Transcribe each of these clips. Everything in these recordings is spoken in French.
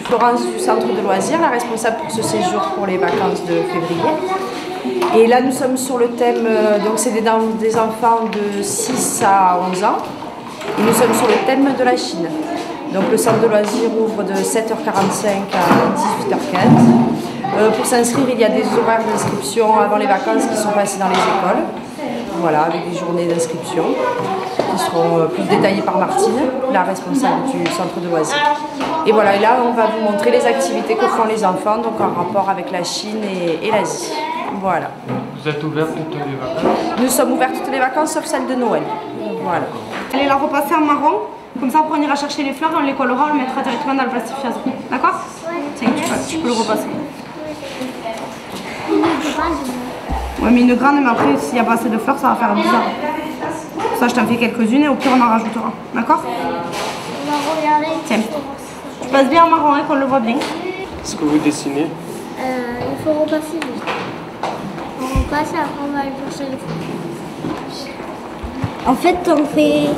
Florence du centre de loisirs, la responsable pour ce séjour pour les vacances de février. Et là nous sommes sur le thème, donc c'est des enfants de 6 à 11 ans. Et nous sommes sur le thème de la Chine. Donc le centre de loisirs ouvre de 7h45 à 18h15. Pour s'inscrire, il y a des horaires d'inscription avant les vacances qui sont passés dans les écoles. Voilà, avec des journées d'inscription qui seront plus détaillées par Martine, la responsable du centre de loisirs. Et voilà, et là on va vous montrer les activités que font les enfants, donc en rapport avec la Chine et l'Asie. Voilà. Vous êtes ouvert toutes les vacances? Nous sommes ouverts toutes les vacances sauf celle de Noël. Voilà. Allez la repasser en marron, comme ça après on ira chercher les fleurs et on les collera, on le mettra directement dans le plastifiage. D'accord? Tiens, tu peux le repasser. Ouais, mais une grande, mais après s'il n'y a pas assez de fleurs, ça va faire bizarre. Pour ça je t'en fais quelques-unes et au pire on en rajoutera. D'accord? On va regarder. Tiens. Tu passes bien en marron, hein, qu'on le voit bien. Est-ce que vous dessinez? Il faut repasser. On repasse et après on va aller chercher les fleurs. En fait, on fait...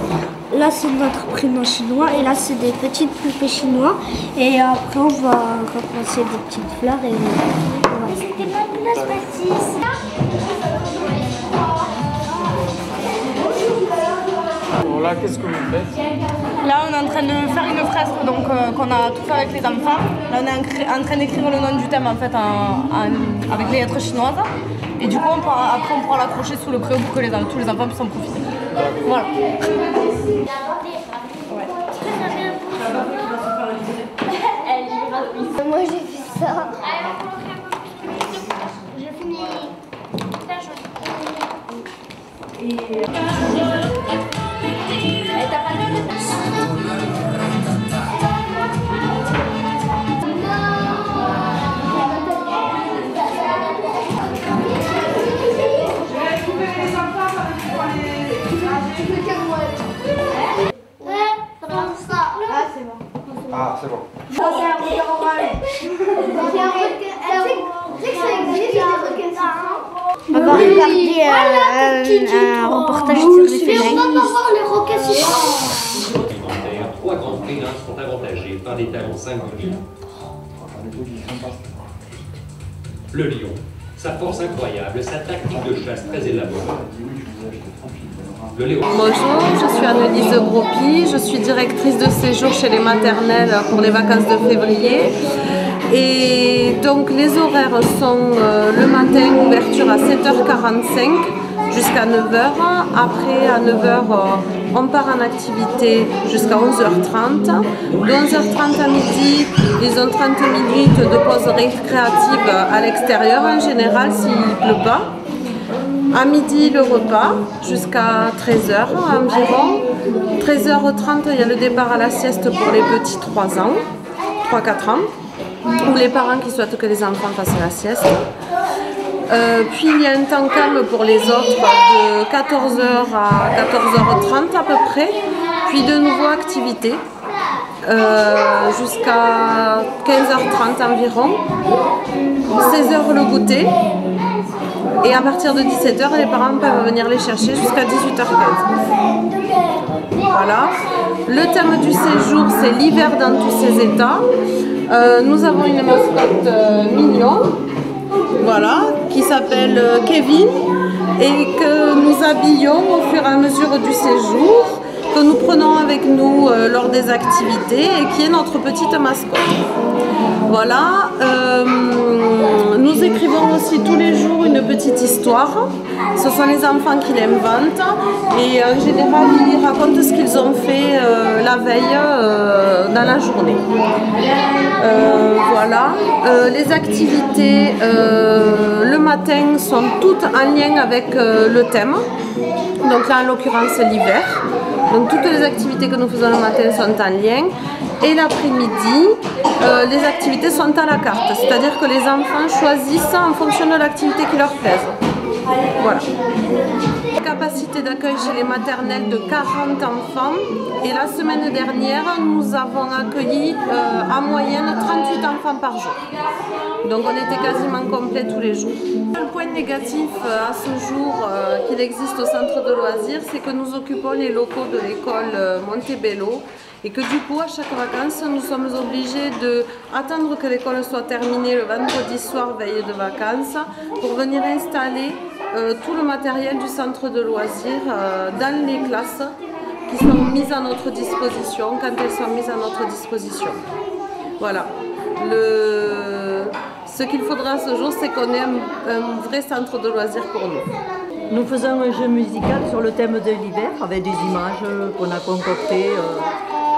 Là, c'est notre prénom chinois et là, c'est des petites poupées chinois. Et après, on va repasser des petites fleurs et... C'était pas de place, Baptiste. Bon, là, qu'est-ce que vous faites? Là, on est en train de faire une fresque donc qu'on a tout fait avec les enfants. Là, on est en train d'écrire le nom du thème en fait avec les lettres chinoises. Et du coup, après, on pourra l'accrocher sous le préau pour que tous les enfants puissent en profiter. Voilà. Moi, j'ai fait ça. Je finis. Ah, c'est bon. Ça, c'est un requin oral. C'est un requin. Tu sais que ça existe, des requins sans. On va regarder un reportage sur les félins. On va voir les requins sans. Trois grands prix sont avantagés par des talons singuliers. Le lion, sa force incroyable, sa tactique de chasse très élaborée. Bonjour, je suis Annelise Bropy, je suis directrice de séjour chez les maternelles pour les vacances de février. Et donc les horaires sont le matin, ouverture à 7h45 jusqu'à 9h. Après à 9h, on part en activité jusqu'à 11h30. De 11h30 à midi, ils ont 30 minutes de pause récréative à l'extérieur en général s'il ne pleut pas. À midi, le repas, jusqu'à 13h environ. 13h30, il y a le départ à la sieste pour les petits 3 ans, 3-4 ans, ou les parents qui souhaitent que les enfants fassent la sieste. Puis il y a un temps calme pour les autres de 14h à 14h30 à peu près. Puis de nouveau activité jusqu'à 15h30 environ. 16h le goûter. Et à partir de 17h, les parents peuvent venir les chercher jusqu'à 18h15. Voilà. Le thème du séjour, c'est l'hiver dans tous ses états. Nous avons une mascotte mignon, voilà, qui s'appelle Kevin et que nous habillons au fur et à mesure du séjour, que nous prenons avec nous lors des activités et qui est notre petite mascotte. Voilà. Nous écrivons aussi tous les jours une petite histoire. Ce sont les enfants qui l'inventent et en général ils racontent ce qu'ils ont fait la veille dans la journée. Voilà. Les activités le matin sont toutes en lien avec le thème. Donc là en l'occurrence c'est l'hiver. Donc toutes les activités que nous faisons le matin sont en lien. Et l'après-midi, les activités sont à la carte, c'est-à-dire que les enfants choisissent en fonction de l'activité qui leur plaise. Voilà. Capacité d'accueil chez les maternelles de 40 enfants et la semaine dernière, nous avons accueilli en moyenne 38 enfants par jour. Donc on était quasiment complet tous les jours. Le point négatif à ce jour qu'il existe au centre de loisirs, c'est que nous occupons les locaux de l'école Montebello Et que du coup, à chaque vacances, nous sommes obligés d'attendre que l'école soit terminée le vendredi soir, veille de vacances, pour venir installer tout le matériel du centre de loisirs dans les classes qui sont mises à notre disposition, quand elles sont mises à notre disposition. Voilà. Ce qu'il faudra ce jour, c'est qu'on ait un vrai centre de loisirs pour nous. Nous faisons un jeu musical sur le thème de l'hiver avec des images qu'on a concoctées,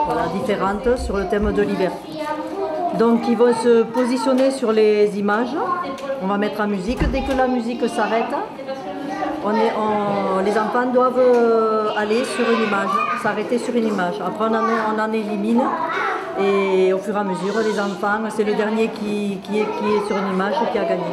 voilà, différentes sur le thème de l'hiver. Donc ils vont se positionner sur les images, on va mettre en musique, dès que la musique s'arrête, les enfants doivent aller sur une image, s'arrêter sur une image. Après on en élimine et au fur et à mesure les enfants, c'est le dernier qui est sur une image qui a gagné.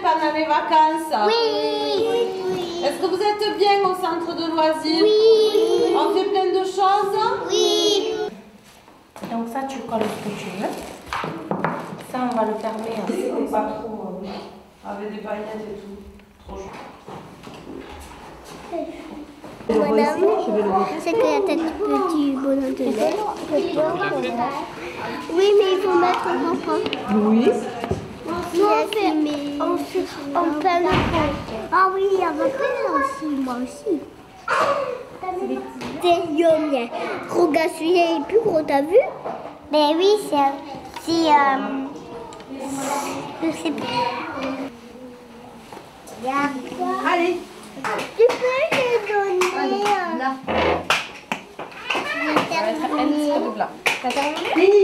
Pendant les vacances? Oui. Est-ce que vous êtes bien au centre de loisirs? Oui. On fait plein de choses? Oui. Donc ça, tu colles ce que tu veux. Ça, on va le fermer. C'est pas trop avec des paillettes et tout. Trop chaud. Madame, c'est que la tête du petit bonhomme de lait. Oui, mais il faut mettre en enfant. Oui. On peint le fond. Ah oui, il y a ma pelle aussi, moi aussi. C'est Yonia. Regarde, celui-là est plus gros, t'as vu? Ben oui, je sais pas. Allez. Tu peux les donner. Là. Je vais terminer. T'as terminé?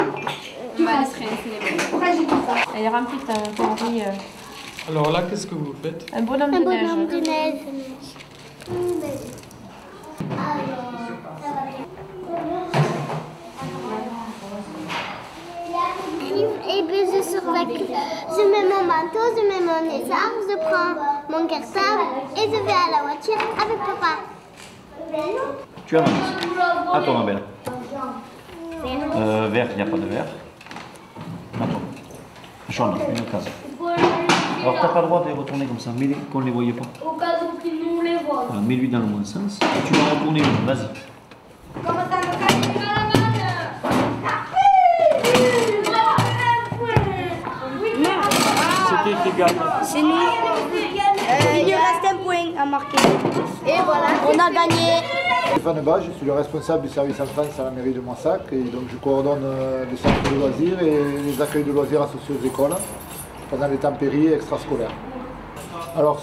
Tu vas se réinstaller. Elle est remplie ta théorie. Alors là, qu'est-ce que vous faites? Un bonhomme Un de neige. bonhomme de neige. Et puis je mets mon manteau, je mets mon écharpe, je prends mon cartable et je vais à la voiture avec papa. Tu avances. À toi, ma belle. Vert, il n'y a pas de vert. À toi. Jaune, une case. Alors, tu n'as pas le droit de les retourner comme ça, mets-les qu'on ne les voyait pas. Au cas où nous les voit. Voilà, mets-lui dans le bon sens. Et tu vas retourner une, vas-y. C'était qui gagne? C'est nous. Il nous reste un point à marquer. Et voilà, on a gagné. Stéphane Bas, je suis le responsable du service enfance à la mairie de Moissac et donc je coordonne les centres de loisirs et les accueils de loisirs associés aux écoles pendant les temps péris et extrascolaires. Alors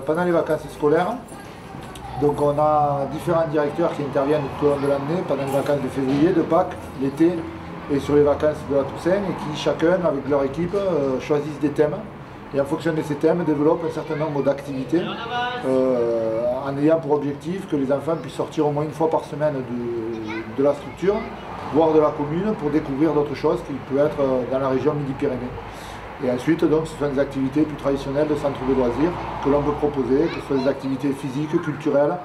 pendant les vacances scolaires, donc on a différents directeurs qui interviennent tout au long de l'année pendant les vacances de février, de Pâques, l'été et sur les vacances de la Toussaint et qui chacun avec leur équipe choisissent des thèmes et en fonction de ces thèmes développent un certain nombre d'activités en ayant pour objectif que les enfants puissent sortir au moins une fois par semaine de la structure, voire de la commune pour découvrir d'autres choses qui peuvent être dans la région Midi-Pyrénées. Et ensuite, donc, ce sont des activités plus traditionnelles de centre de loisirs que l'on peut proposer, que ce soit des activités physiques, culturelles,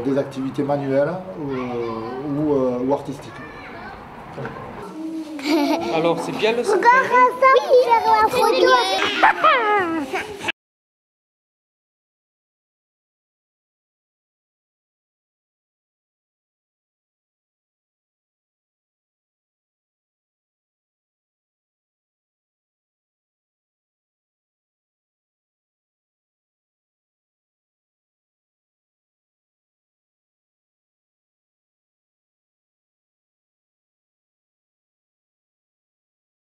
des activités manuelles ou artistiques. Alors, c'est bien le centre? Regarde ça, oui, la photo.